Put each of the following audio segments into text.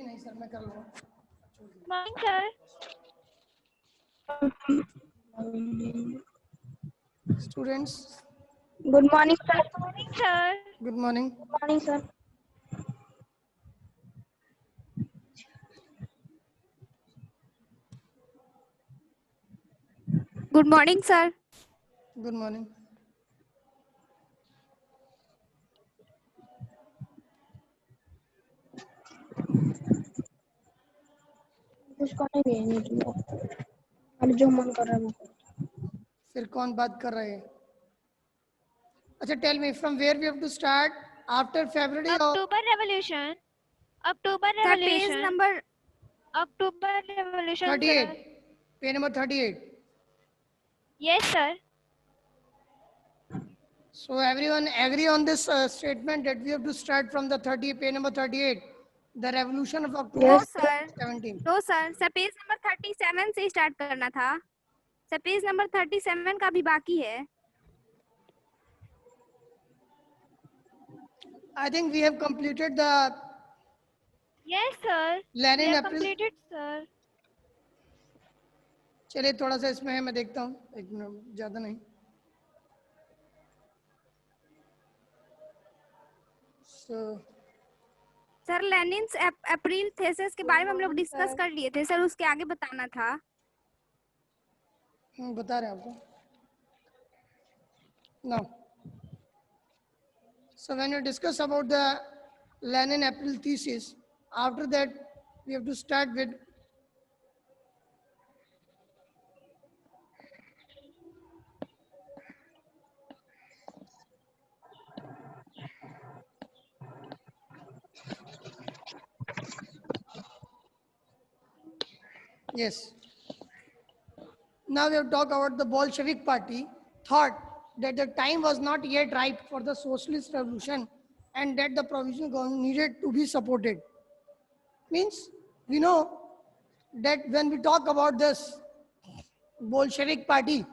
नहीं सर मैं कर लूँगा. Morning, sir. Students, Good morning, sir. Morning, sir. good morning. Good morning, sir. Good morning, sir. Good morning. कुछ करेंगे नहीं तुम और जो मन कर रहा है वो करो। फिर कौन बात कर रहे हैं? अच्छा, tell me from where we have to start after February or October Revolution. October Sir, page Revolution. number October Revolution, 38. sir. Page number 38. Yes, sir. So everyone agree on this statement that we have to start from the page number 38, the revolution of October no, sir. 17. No, sir. Sir, page number 37 से start करना था. Sir, page number 37 का भी बाकी है. I think we have completed the Yes, sir. Lenin We have April. completed, sir. चलिए थोड़ा सा इसमें है, मैं देखता हूँ, एक मिनट, ज़्यादा नहीं. So सर लेनिन अप्रैल थेसिस के बारे में हम लोग डिस्कस कर लिए थे. सर उसके आगे बताना था. बता रहे हैं आपको. Now, so when you discuss about the Lenin April thesis, after that we have to start with yes. Now we have talked about the Bolshevik party thought that the time was not yet ripe for the socialist revolution and that the provisional government needed to be supported. Means we know that when we talk about this Bolshevik party,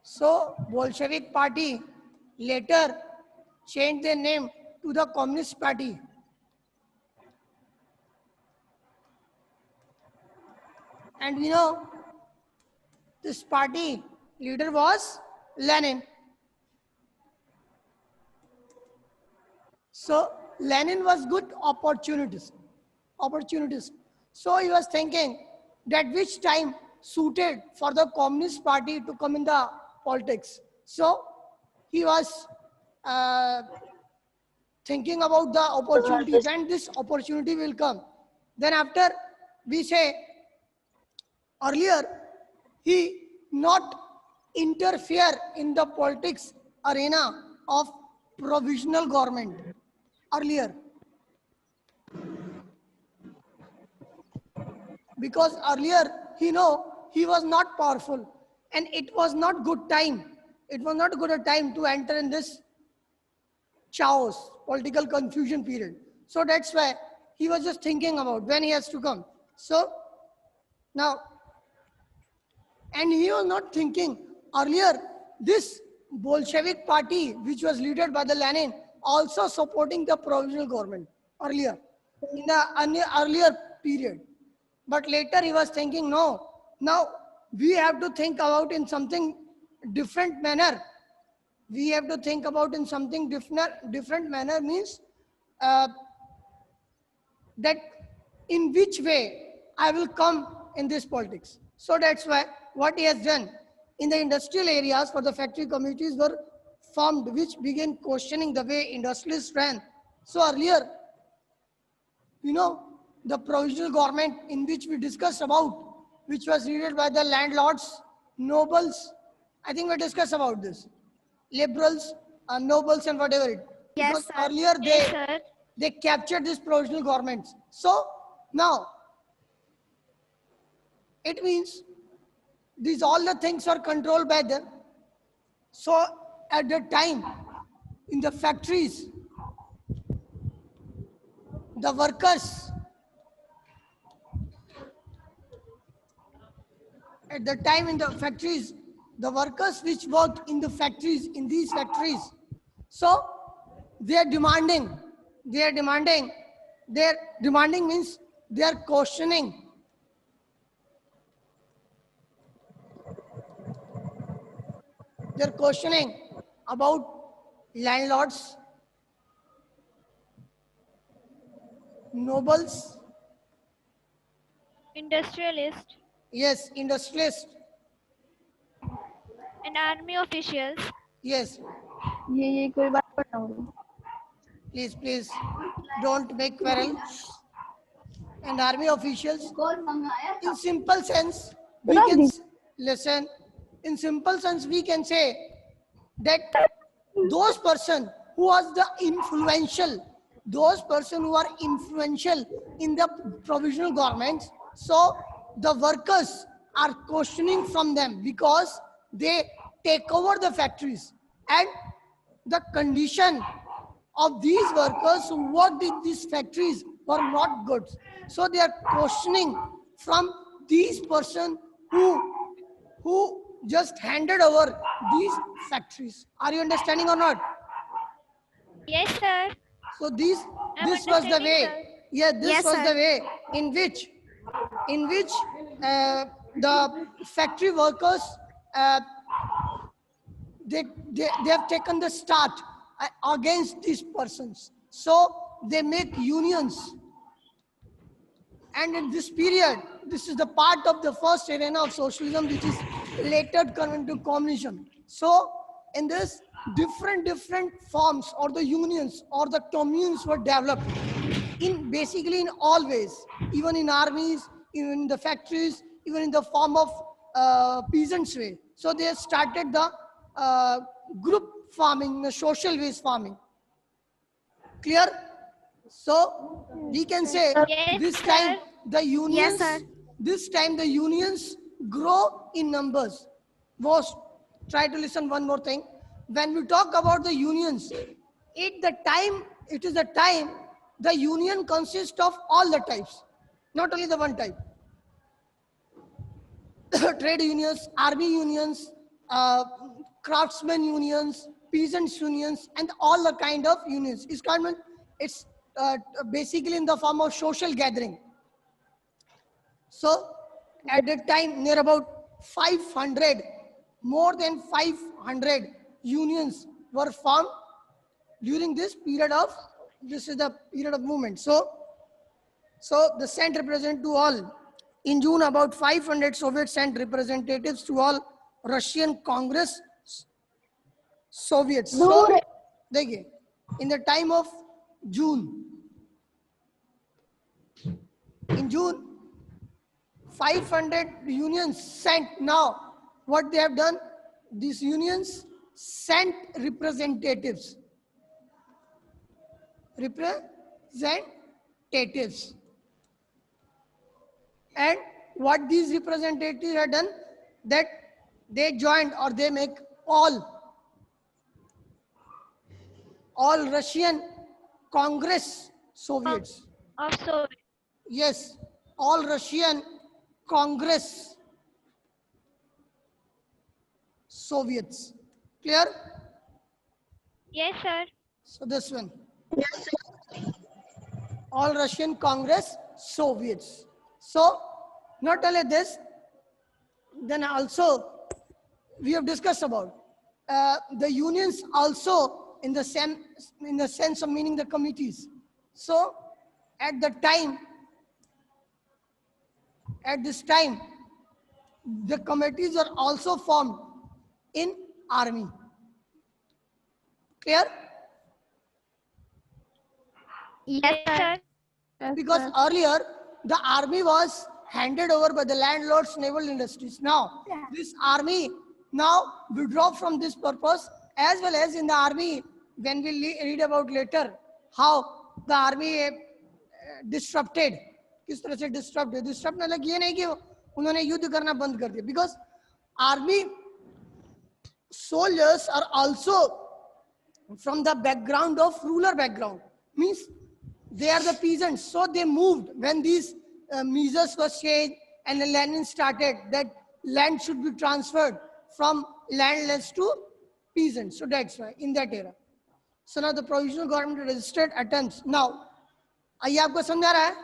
so Bolshevik party later changed their name to the Communist Party. And we know this party leader was Lenin. So Lenin was good opportunist. So he was thinking that which time suited for the Communist Party to come in the politics. So he was thinking about the opportunity, when this opportunity will come. Then after we say earlier, he not interfere in the politics arena of provisional government earlier. Because earlier he was not powerful and it was not good time. It was not good a time to enter in this chaos, political confusion period. So that's why he was just thinking about when he has to come. So now, and he was not thinking earlier, this Bolshevik party, which was led by the Lenin, also supporting the provisional government earlier, in the earlier period. But later he was thinking, no, now we have to think about in something different manner. We have to think about in something different manner means that in which way I will come in this politics. So that's why what he has done in the industrial areas for the factory communities were formed, which began questioning the way industrialists ran. So earlier, the provisional government in which we discussed about, which was needed by the landlords, nobles, I think we discussed about this, liberals, nobles and whatever it. Yes, Because sir. earlier Yes, sir. they captured these provisional governments. So now it means these all the things are controlled by them. So at the time in the factories, the workers, at the time in the factories, the workers which work in the factories, in these factories. So they are demanding, their demanding means they are questioning. They are questioning about landlords, nobles, industrialists, yes, industrialists, and army officials. yes. ये कोई बात पढ़ना होगा Please, don't make quarrel. And army officials, in simple sense, we can listen. In simple sense, we can say that those person who was the influential, those person who are influential in the provisional governments, so the workers are questioning from them because they take over the factories, and the condition of these workers who worked in these factories were not good. So they are questioning from these person who just handed over these factories. Are you understanding or not? Yes, sir. So I'm this was the understanding, way. sir. Yeah, this Yes, was sir. the way in which the factory workers they have taken the start against these persons. So they make unions. And in this period, this is the part of the first arena of socialism, which is later turned into communism. So in this, different forms or the unions or the communes were developed in basically in all ways, even in armies, even in the factories, even in the form of peasants way. So they started the group farming, the social waste farming. Clear? So we can say Yes, this sir. time the unions, sir. this time the unions grow in numbers. Was try to listen one more thing. When we talk about the unions, it is the time the union consists of all the types, not only the one type. Trade unions, army unions, craftsmen unions, peasants unions, and all the kind of unions. It's basically in the form of social gathering. So at that time, near about 500, more than 500 unions were formed during this period of, this is the period of movement. So the sent represent to all. In June, about 500 Soviets sent representatives to all Russian Congress Soviets. So, देखिए, in the time of June, in June, 500 unions sent. Now, what they have done, these unions sent representatives. And what these representatives have done, that they joined or they make all Russian Congress Soviets. Of Soviet. Yes, all Russian Congress Soviets. Clear? Yes, sir. So this one. All Russian Congress Soviets. So not only this, then also we have discussed about the unions also in the sense of meaning the committees. So at this time, the committees are also formed in army. Clear? Yes, sir. Because earlier the army was handed over by the landlords, naval industries. Now this army now withdraw from this purpose, as well as in the army, when we read about later how the army disrupted. किस तरह से disrupt मतलब ये नहीं कि उन्होंने युद्ध करना बंद कर दिया, because army soldiers are also from the background of rural background, means they are the peasants. So they moved when these measures were changed and the Lenin started that land should be transferred from landless to peasants. So that's why in that era. So now the provisional government registered attempts. Now, आइए आपको समझा रहा है?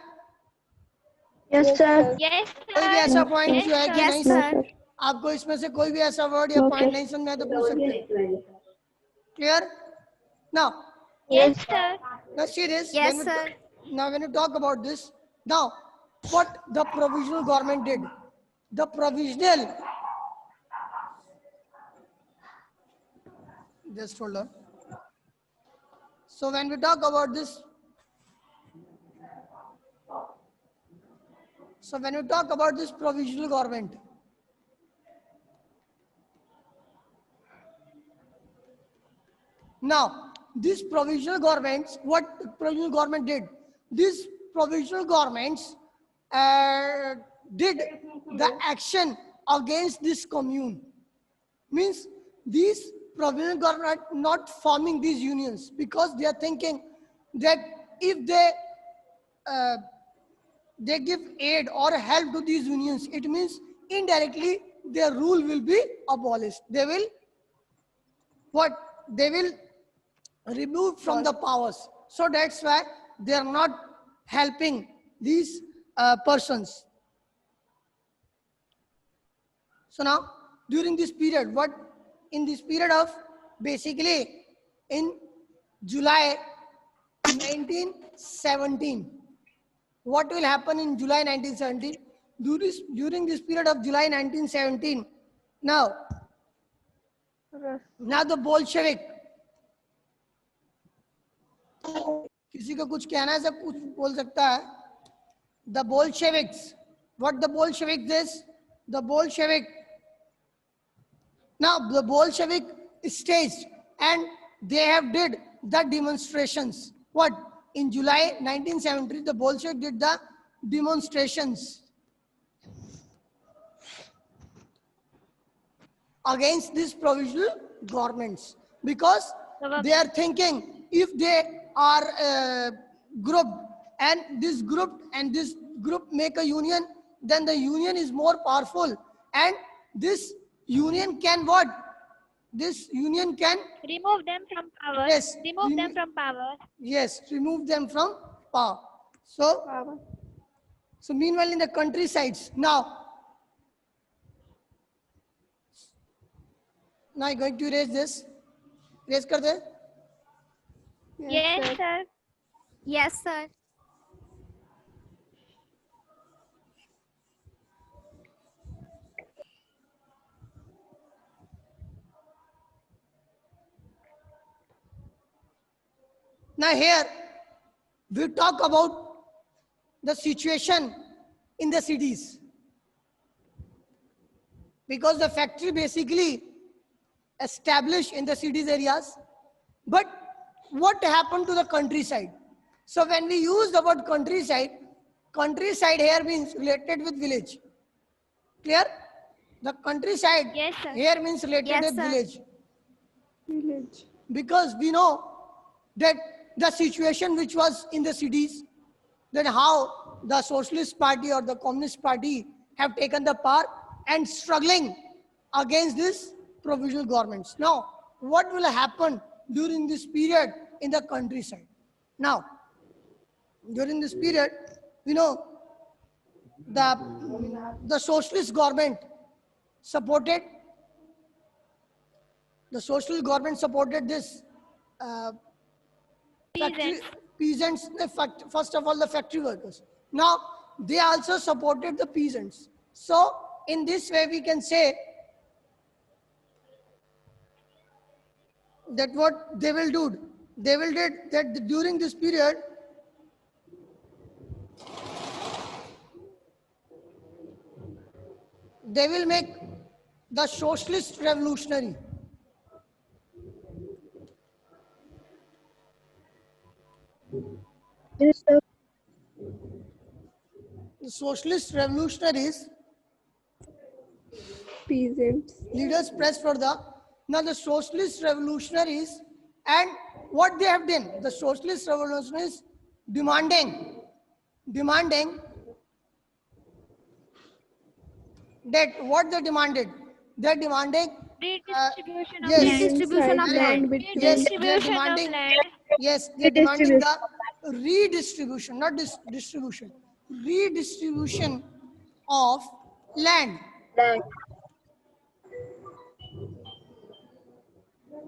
Yes sir Yes, कोई भी sir. ऐसा point Yes, जो है कि sir. नहीं Yes, sir. आपको इसमें से कोई भी ऐसा वर्ड या पॉइंट नहीं समझा है तो पूछ सकते हैं. Clear? Now, Yes, sir. let's see this. Yes, When we sir. now, when you talk about this, now, what the provisional government did? The provisional, just hold on. So when we talk about this, provisional government, now these provisional governments, what the provisional government did? These provisional governments did the action against this commune. Means these provisional government are not forming these unions because they are thinking that if they give aid or help to these unions, it means indirectly their rule will be abolished. They will what? They will remove from the powers. So that's why they are not helping these persons. So now, during this period, in this period of basically in July 1917, what will happen in July 1917? During this period of July 1917, now the Bolshevik, किसी को कुछ कहना है सब कुछ बोल सकता है. The Bolsheviks, what the Bolsheviks is? The Bolshevik staged and they have did the demonstrations. What? In July 1970, the Bolshevik did the demonstrations against these provisional governments because they are thinking if they are grouped and this group make a union, then the union is more powerful and this union can what? This union can Remove them from power. Yes, Remove them from power. yes, remove them from power. So meanwhile in the countrysides, now I'm going to erase this. Erase kar de. Yes, sir. Yes, sir. Now here we talk about the situation in the cities because the factory basically established in the cities areas, but what happened to the countryside? So when we use the word countryside here means related with village. Clear? The countryside Yes, sir. here means related Yes, with sir. village. Because we know that the situation which was in the cities, that how the Socialist Party or the Communist Party have taken the power and struggling against this provisional governments. Now, what will happen during this period in the countryside? Now, during this period, we know the socialist government supported this peasants, first of all the factory workers. Now they also supported the peasants. So in this way we can say that what they will do that during this period they will make the socialist revolutionary. Yes, sir. The socialist revolutionaries Peasants. leaders pressed for the socialist revolutionaries, and what they have done, the socialist revolutionaries demanding that what they demanded, They're demanding. Redistribution of yes. land. Redistribution of land. Yes, they're Redistribution of demanding. land. Yes, they're demanding the redistribution, not distribution. Redistribution of land.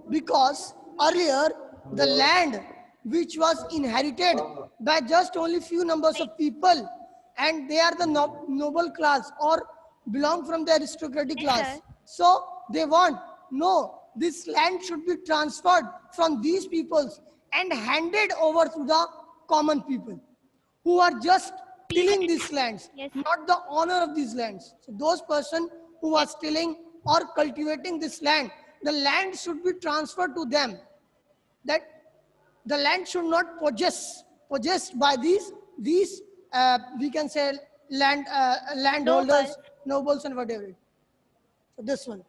Because earlier the land which was inherited by just only few numbers of people, and they are the noble class or belong from the aristocratic Yes, class. sir. So they want, no, this land should be transferred from these peoples and handed over to the common people who are just tilling these lands, Yes. not the owner of these lands. So those person who are tilling or cultivating this land, the land should be transferred to them. That the land should not possessed by these we can say landholders, nobles and whatever. So this one.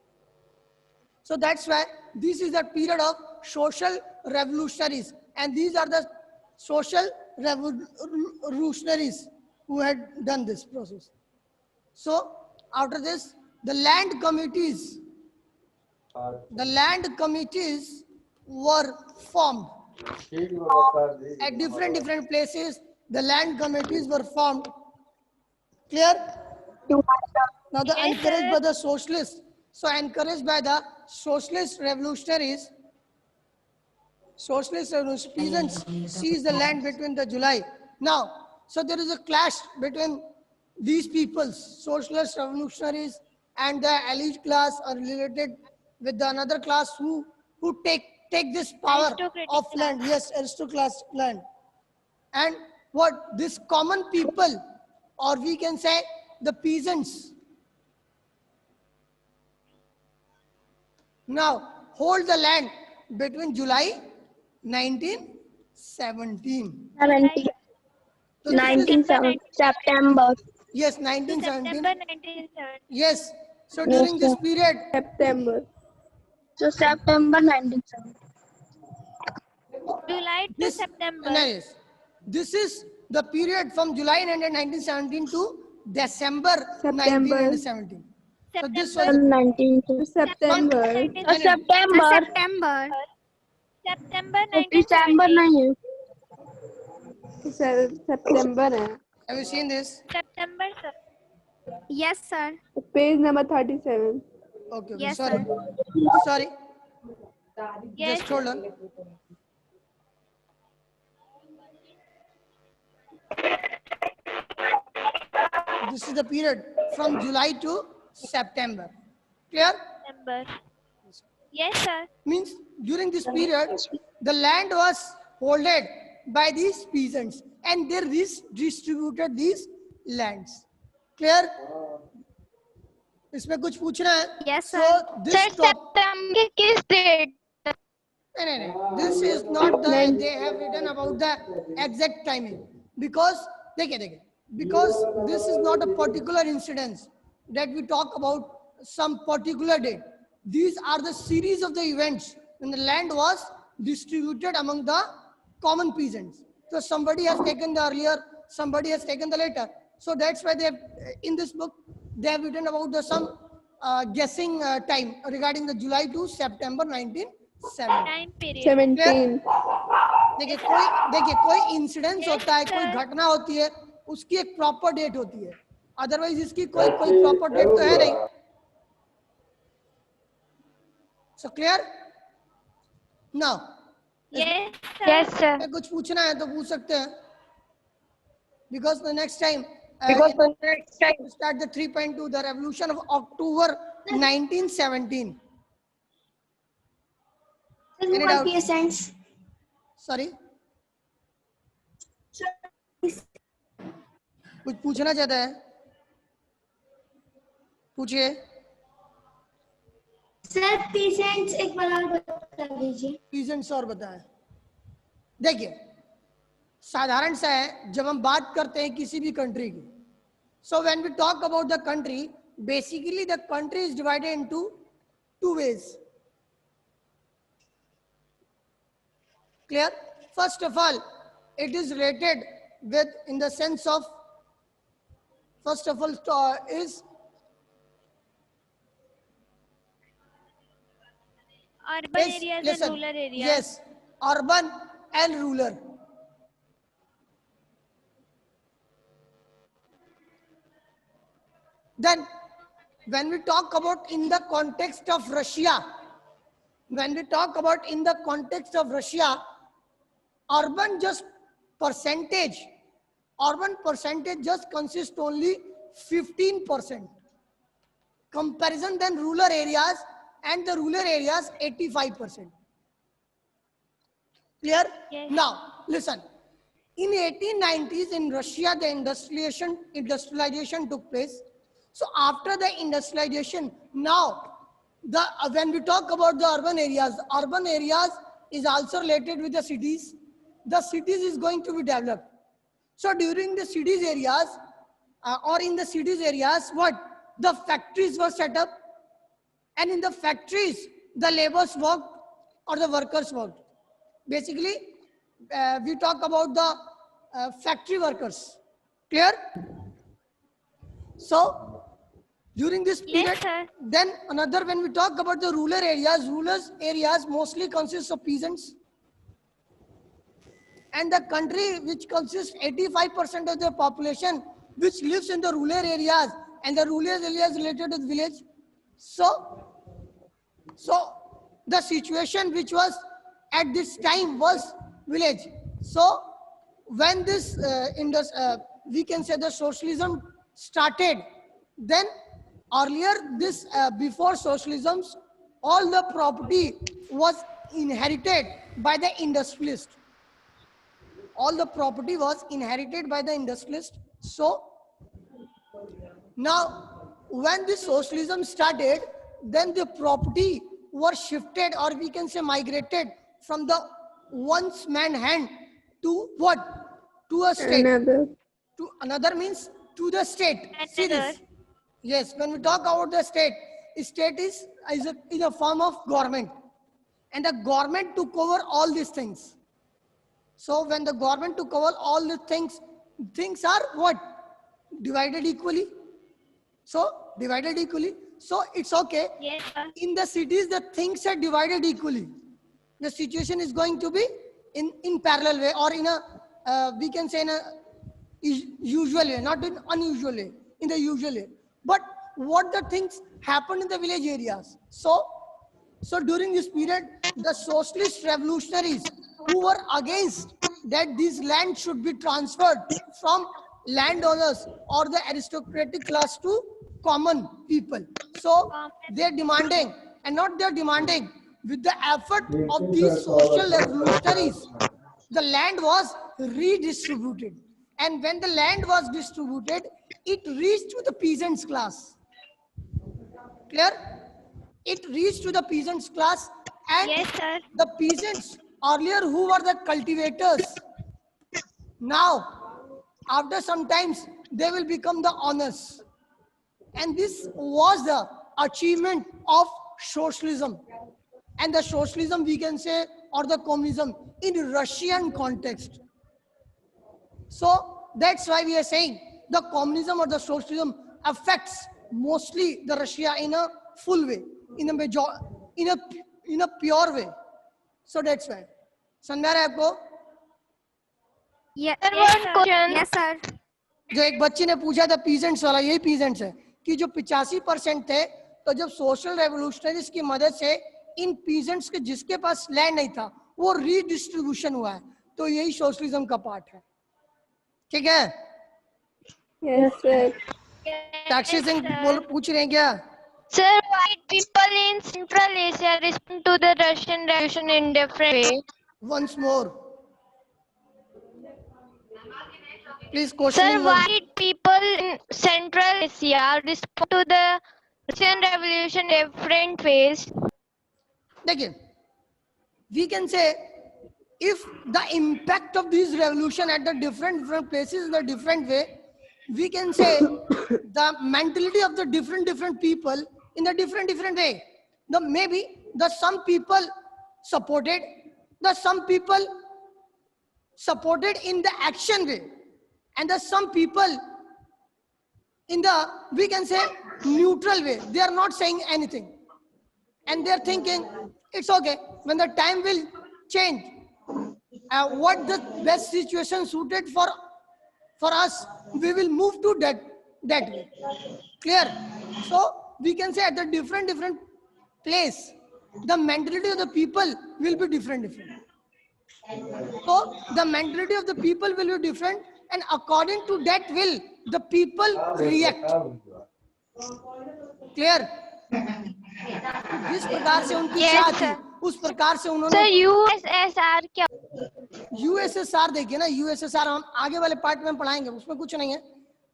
So that's why this is the period of social revolutionaries, and these are the social revolutionaries who had done this process. So after this, the land committees were formed at different places. The land committees were formed. Clear? Now the Yes, encouraged sir. by the socialists. So encouraged by the socialist revolutionaries, peasants seized the land between the July. Now, so there is a clash between these peoples, socialist revolutionaries and the elite class are related with the another class who take this power Aristocratic of class. land. Yes, aristocratic land. And what this common people, or we can say the peasants, now hold the land between July 1917. 17, So this is, 1970, September. yes, To 1917. September 1970. Yes. So Yes, during this sir. period, September. So September 1970. July to this September. yes, this is the period from July 1917 to December 1917. So this was September. 1970. September September. September. September December 1970. नहीं है. सितंबर है. have you seen this? September, sir. Yes, sir. Page number 37. Okay, Yes, sorry. Sorry. Yes. Just hold on. This is the period from July to September. Clear? September. Yes, sir. Means during this period, the land was holded by these peasants and they distributed these lands. Clear? इसमें कुछ पूछना है? Yes, So sir. this top, September किस date? no. This is not the, they have written about the exact timing. Because, because this is not a particular incident that we talk about some particular date. These are the series of the events when the land was distributed among the common peasants. So somebody has taken the earlier, somebody has taken the later. So that's why they have, in this book, they have written about the some guessing time regarding the July to September 1970. Time period. 17. देखिए कोई incidence Yes, होता है, कोई sir. घटना होती है, उसकी एक प्रॉपर डेट होती है. अदरवाइज इसकी कोई प्रॉपर डेट तो है नहीं. So clear? Now Yes, sir. Yes, sir. कुछ पूछना है तो पूछ सकते हैं. Because the next time, start the 3.2, the revolution of October 1917. Any doubt? Peasants. Sorry. कुछ पूछना चाहता है? पूछिए. सर peasants एक बार और बता दीजिए. पीजेंट्स और बताएं. देखिए साधारण सा है जब हम बात करते हैं किसी भी कंट्री की. So when we talk about the country, basically the country is divided into two ways. Clear? First of all, it is related with, in the sense of, first of all, is Urban is, areas listen, and rural areas. yes, urban and rural. Then when we talk about in the context of Russia, when we talk about in the context of Russia, urban just percentage, urban percentage just consists only 15%. Comparison than rural areas, and the rural areas 85%. Clear? Yes. Now, listen. In 1890s in Russia, the industrialization took place. So after the industrialization, now when we talk about the urban areas is also related with the cities. The cities is going to be developed. So during the cities areas or in the cities areas, what the factories were set up, and in the factories the laborers worked or the workers worked. Basically, we talk about the factory workers. Clear? So during this period, Yes, sir. then another, when we talk about the rural areas mostly consist of peasants, and the country which consists 85% of the population which lives in the rural areas, and the rural areas related to the village. So the situation which was at this time was village. So when this we can say the socialism started, then earlier this before socialism, all the property was inherited by the industrialist. All the property was inherited by the industrialist. So now when the socialism started, then the property was shifted, or we can say migrated from the one's man hand to what? To a state. Another. To another means to the state. See Another. this. Yes, when we talk about the state is a form of government, and the government took over all these things. So when the government took over all the things are what? Divided equally. So divided equally. So it's okay. Yes, sir. In the cities, the things are divided equally. The situation is going to be in parallel way, or in a we can say in a usual way, not in unusual way, in the usual way. But what the things happen in the village areas? So during this period, the socialist revolutionaries who were against that this land should be transferred from landowners or the aristocratic class to common people. So they're demanding, and not they're demanding, with the effort of these social revolutionaries, the land was redistributed. And when the land was distributed, it reached to the peasants class. Clear? It reached to the peasants class, and Yes, sir. the peasants earlier who were the cultivators, now after some times they will become the owners. And this was the achievement of socialism, and the socialism we can say, or the communism in Russian context. So that's why we are saying the communism or the socialism affects mostly the Russia in a full way, in a pure way. So that's why. समझ में आ रहा है आपको? Yes, Yes, sir. yes, sir. जो एक बच्ची ने पूछा था पीजेंट्स वाला, यही पीजेंट्स है कि जो 85% थे, तो जब सोशल रेवोल्यूशनरीज की मदद से इन पीजेंट्स के जिसके पास लैंड नहीं था वो रीडिस्ट्रीब्यूशन हुआ है, तो यही सोशलिज्म का पार्ट है. ठीक है? Yes, sir. साक्षी सिंह पूछ रहे हैं क्या? Sir, why people in Central Asia respond to the Russian Revolution in different way? Once more. Please question. Sir, why did people in Central Asia respond to the Russian Revolution in different ways? देखिए, we can say if the impact of this revolution at the different places in a different way, we can say the mentality of the different people in a different way. Maybe some people supported, some people supported in the action way, and some people in the, we can say, neutral way. They are not saying anything, and they are thinking it's okay. When the time will change, what the best situation suited for us, we will move to that way. Clear? So we can say at the different place, the mentality of the people will be different. So the mentality of the people will be different, and according to that will the people react. Clear? जिस प्रकार से उनकी Yes, चाह थी, sir. उस प्रकार से sir उन्होंने यूएसएसआर क्या? यूएसएसआर देखिए ना, यूएसएसआर हम आगे वाले पार्ट में हम पढ़ाएंगे, उसमें कुछ नहीं है।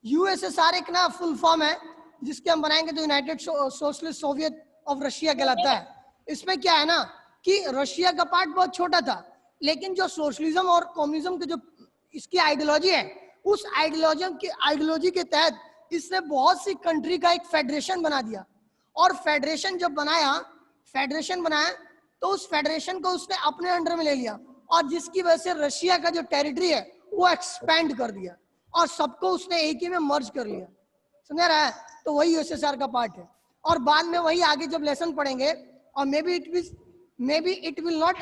यूएसएसआर एक ना फुल फॉर्म है जिसके हम बनाएंगे तो United socialist Soviet of Russia कहलाता है। इसमें क्या है ना कि रशिया का पार्ट बहुत छोटा था, लेकिन जो सोशलिज्म और कम्युनिज्म के जो इसकी आइडियोलॉजी है, उस आइडियोलॉजी के तहत इसने बहुत सी कंट्री का एक फेडरेशन बना दिया। और फेडरेशन जब बनाया तो उस फेडरेशन को उसने अपने अंडर में ले लिया, और जिसकी वजह से रशिया का जो टेरिटरी है वो एक्सपेंड कर दिया और सबको उसने एक ही में मर्ज कर लिया। समझ रहा है? तो वही यूएसएसआर का पार्ट है। और बाद में वही आगे जब लेसन पढ़ेंगे, और may be it will not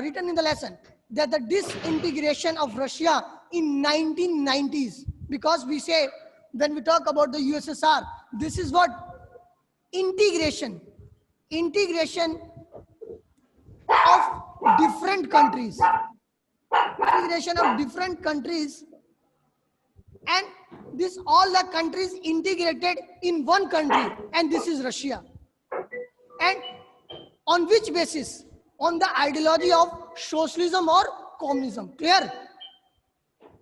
written in the lesson that the disintegration of Russia in 1990s, because we say when we talk about the USSR, this is what integration of different countries, and this all the countries integrated in one country, and this is Russia. And on which basis? On the ideology of socialism or communism. Clear?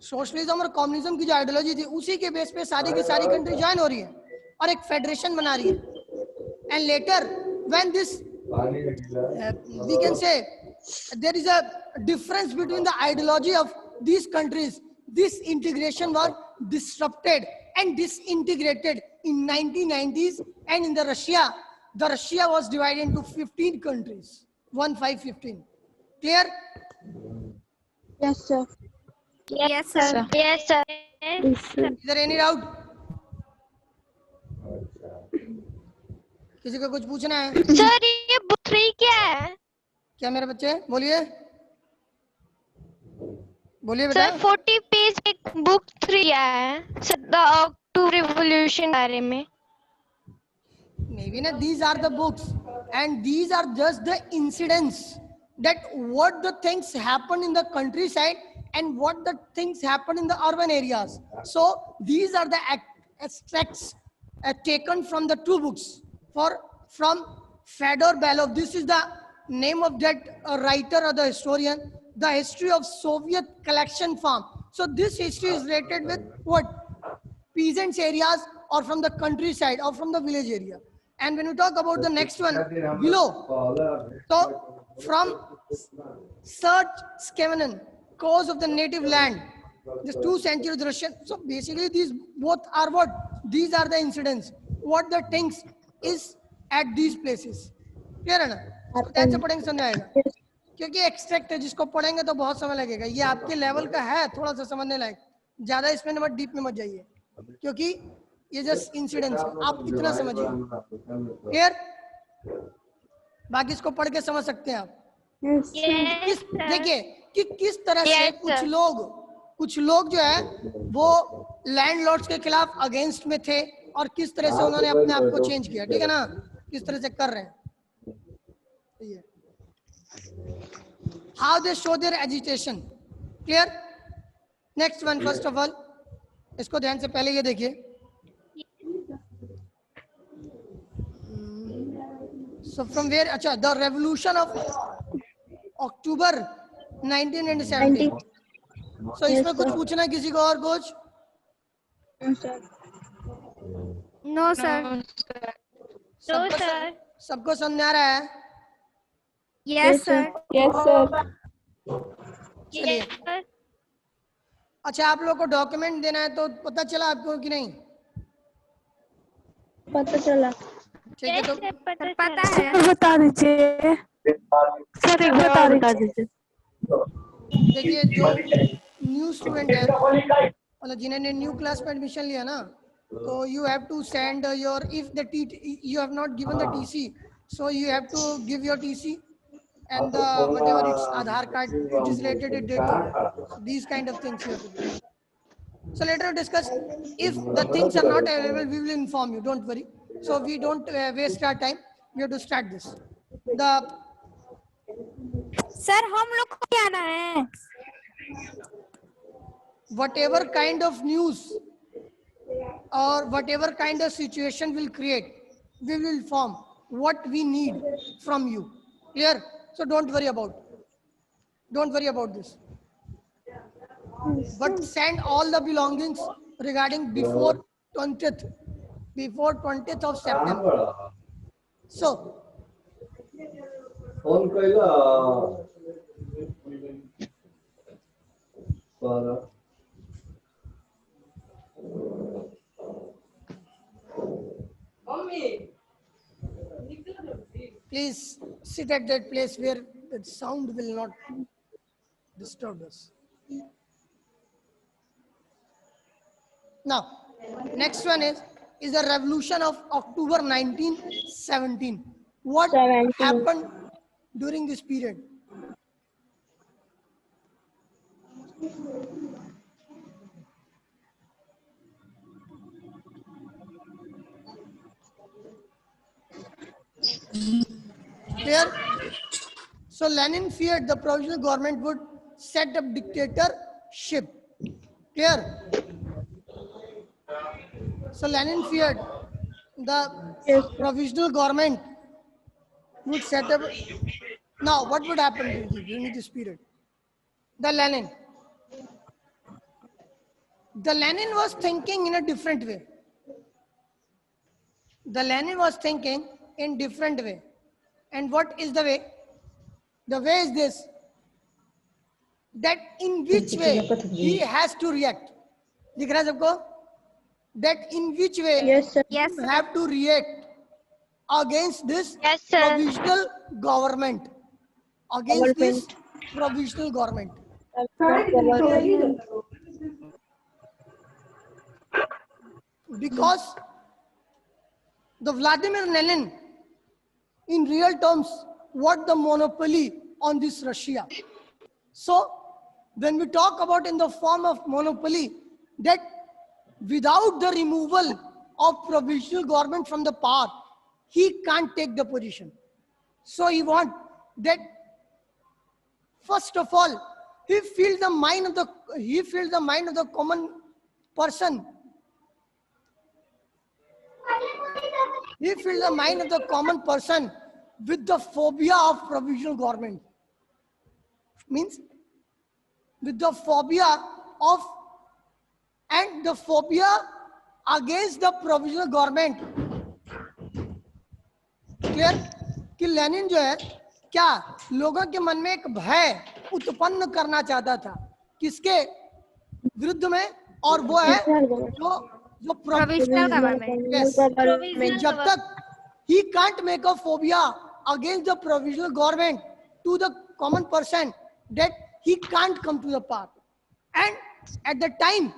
Socialism और communism की जो ideology थी, उसी के base पे सारी की सारी कंट्री ज्वाइन हो रही है और एक फेडरेशन बना रही है। And later when this we can say there is a difference between the ideology of these countries, this integration was disrupted and disintegrated in 1990s, and in the Russia was divided into 15 countries. 15. Clear? Yes, sir. Yes, sir. Yes, sir. Is there any doubt? किसी को कुछ पूछना है? Sir ये book 3 क्या है? क्या मेरे बच्चे? बोलिए बेटा। सर 40 पेज एक बुक 3 है सर, द अक्टूबर रिवॉल्यूशन बारे में। Maybe na, these are the books, and these are just the incidents that what the things happen in the countryside and what the things happen in the urban areas. So these are the extracts taken from the two books from Fedor Belov. This is the name of that writer or the historian, the history of Soviet collection farm. So this history is related with what? Peasants areas, or from the countryside, or from the village area. And when we talk about the next one below, so from Serge Skevenin, Cause of the Native Land, this 2 centuries Russian. So basically these both are what? These are the incidents, what the things is at these places. Clear है ना? ध्यान से पढ़ेंगे समझ आएगा, क्योंकि extract है, जिसको पढ़ेंगे तो बहुत समय लगेगा। ये आपके लेवल का है, थोड़ा सा समझने लायक, ज्यादा इसमें मत डीप में मत जाइए, क्योंकि ये जस्ट इंसिडेंट्स है, आप इतना समझिए। क्लियर? बाकी इसको पढ़ के समझ सकते हैं आप। देखिए कि किस तरह से कुछ लोग जो है वो लैंडलॉर्ड्स के खिलाफ अगेंस्ट में थे, और किस तरह से उन्होंने अपने आप को चेंज किया। ठीक है ना? किस तरह से कर रहे हैं, how they show their agitation. Clear? Next one, first of all इसको ध्यान से पहले ये देखिए। So from where? अच्छा, the revolution of October 1970. So इसमें कुछ पूछना है किसी को और कुछ? No, sir. सबको समझ आ रहा है? Yes, sir. Yes, sir. चलिए। अच्छा, आप लोग को डॉक्यूमेंट देना है तो पता चला आपको कि नहीं? पता चला। ठीक है, तो पता है। बता दीजिए सर, एक बता दीजिए। देखिए, जो न्यू स्टूडेंट है, मतलब जिन्होंने न्यू क्लास में एडमिशन लिया ना, तो you have to send your, if the you have not given the TC, so you have to give your TC and whatever its Aadhaar card which is related to data. So these kind of things you have to do. So later we'll discuss. If the things are not available, we will inform you. Don't worry. So we don't waste our time. We have to start this. The sir हम लोग को क्या आना है? whatever kind of news or whatever kind of situation will create, we will inform what we need from you. Clear? So don't worry about this. But send all the belongings regarding before 20th of September. So phone कइला please sit at that place where the sound will not disturb us. Now, next one is the revolution of October 1917. What 17. happened during this period? Clear? So Lenin feared the provisional government would set up dictatorship. Clear? So Lenin feared the Yes. provisional government would set up. Now, what would happen during this period? The Lenin was thinking in a different way. The Lenin was thinking in different way. And what is the way? The way is this, that in which way he has to react. दिख रहा है सबको? That in which way Yes, sir. Yes, you have to react against this Yes, sir. provisional government. Against this provisional government. Because the Vladimir Lenin, in real terms, what the monopoly on this Russia. So when we talk about in the form of monopoly, that without the removal of provisional government from the power, he can't take the position. So he want that first of all, he feels the mind of the common person. He fills the mind of the common person with the phobia of provisional government. Means with the phobia of and the phobia against the provisional government. Clear? कि Lenin जो है क्या लोगों के मन में एक भय उत्पन्न करना चाहता था किसके विरुद्ध में, और वो है जो provisional government. Yes. जब तक he can't make a phobia against the provisional government to the common person, that he can't come to the power. And at the time,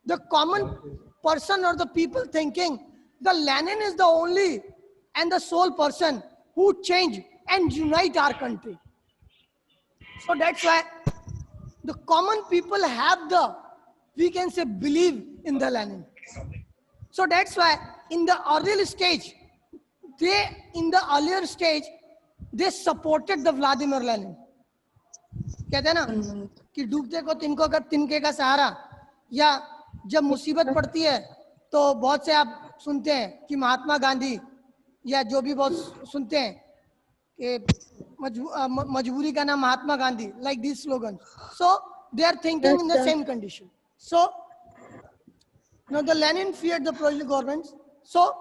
the common person or the people thinking the Lenin is the only and the sole person who change and unite our country. So that's why the common people have the, we can say, believe in the Lenin. So that's why in the earlier stage, they supported the Vladimir Lenin. कहते हैं ना कि डूबते को तिनके का सहारा, या जब मुसीबत पड़ती है तो बहुत से आप सुनते हैं कि महात्मा गांधी या जो भी बहुत सुनते हैं कि मजबूरी का नाम Mahatma Gandhi, like these slogans. So they are thinking in the same condition. So now the Lenin feared the provisional governments. So,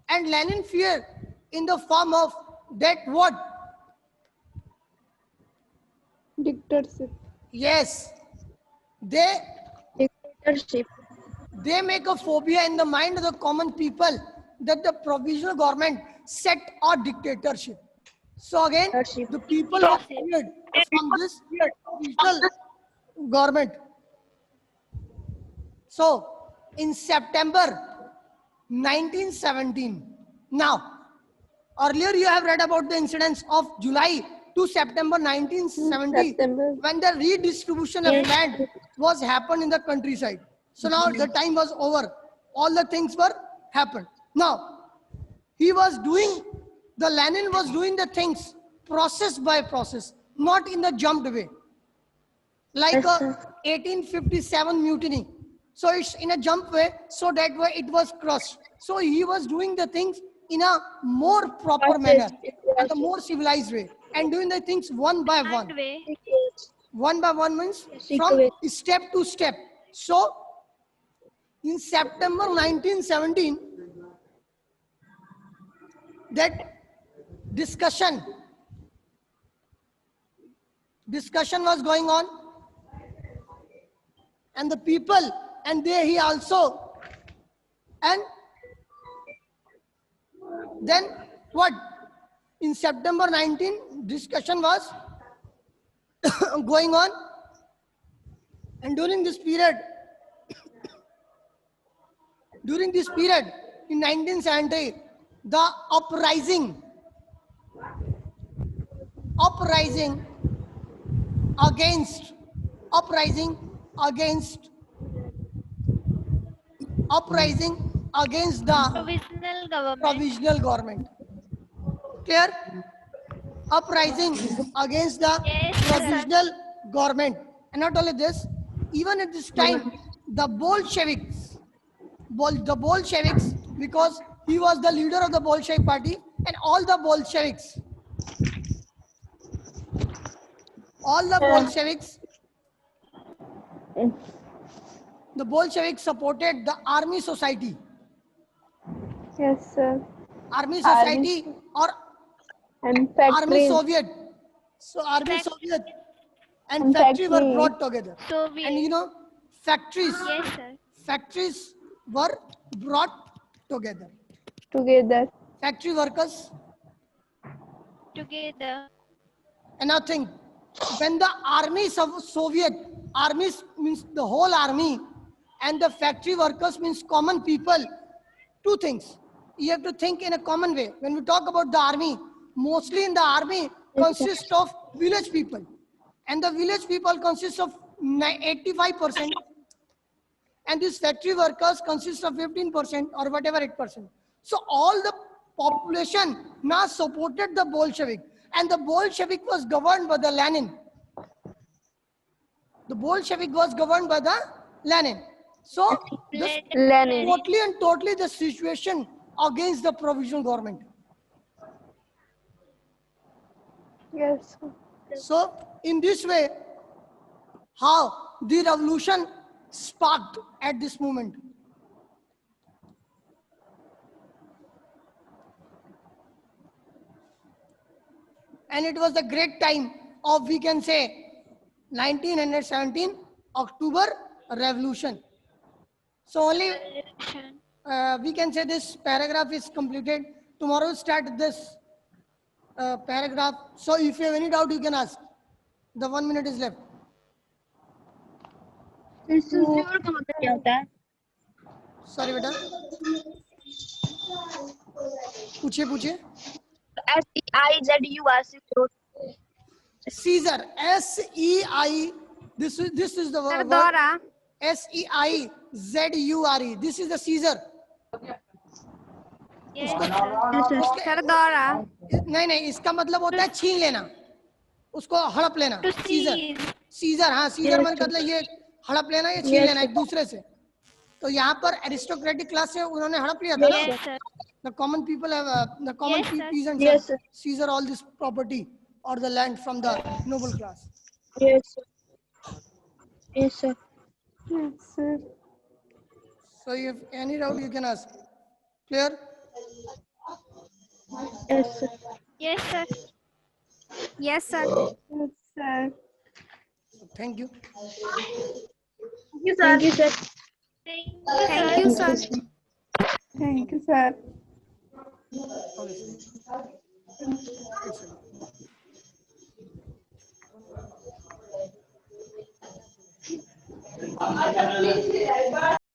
and Lenin feared in the form of that what? Dictatorship. Yes, they Dictatorship. make a phobia in the mind of the common people that the provisional government set a dictatorship. So again, the people are feared from this provisional government. So in September 1917, now earlier you have read about the incidents of July to September 1970, September. when the redistribution of Yes. land was happened in the countryside. So now the time was over. All the things were happened. Now, he was doing, the Lenin was doing the things process by process, not in the jumped way. Like Yes, a sir. 1857 mutiny. So it's in a jump way, so that way it was crushed. So he was doing the things in a more proper manner and a more civilized way, and doing the things one by one. Way. One by one means Secret from way. step to step. So in September 1917, that discussion was going on, and the people, and there he also, and then what, in September 19 discussion was going on, and during this period in 1970, the uprising against the Provisional government. provisional government. Clear? Uprising against the Yes, sir. provisional government. And not only this, even at this time, the Bolsheviks, because he was the leader of the Bolshevik party, and all the Bolsheviks supported the army society. Yes, sir. Army society or And army factories. Soviet. So army Fact- Soviet and And factory were factory. brought together. Soviet. And you know, factories Yes, sir. were brought together. Together. Factory workers. Together. And now think, when the armies of Soviet, armies means the whole army, and the factory workers means common people, two things. You have to think in a common way. When we talk about the army, mostly in the army consists of village people. And the village people consist of 85%. And these factory workers consist of 15% or whatever 8%. So all the population now supported the Bolshevik. And the Bolshevik was governed by the Lenin. The Bolshevik was governed by the Lenin. So this Lenin. totally and totally the situation against the provisional government. Yes, sir. So in this way, how the revolution sparked at this moment. And it was the great time of, we can say, 1917 October Revolution. So only we can say this paragraph is completed. Tomorrow start this paragraph. So if you have any doubt, you can ask. The 1 minute is left. क्या होता है? Sorry बेटा. पूछिए. Caesar. S-E-I. This is the word. Dora. S-E-I-Z-U-R-E. This is the Caesar. Yes, Sir Dora. नहीं, इसका मतलब होता है छीन लेना, उसको हड़प लेना. to seizure. seize. सीजर, हाँ, सीजर मैंने मतलब ये हड़प लेना, ये छीन लेना एक दूसरे से. तो यहाँ पर एरिस्टोक्रेटिक क्लास से उन्होंने हड़प लिया था ना. Yes, sir. The common people have, the common Yes, sir. peasants Yes, have seized all this property or the land from the noble class. Yes, sir. Yes, sir. Yes, sir. So if any doubt, you can ask. Clear? Yes, sir. Yes, sir. Yes, sir. Yes, sir. Thank you. Thank you, sir. Thank you, sir. Thank you, sir. Okay.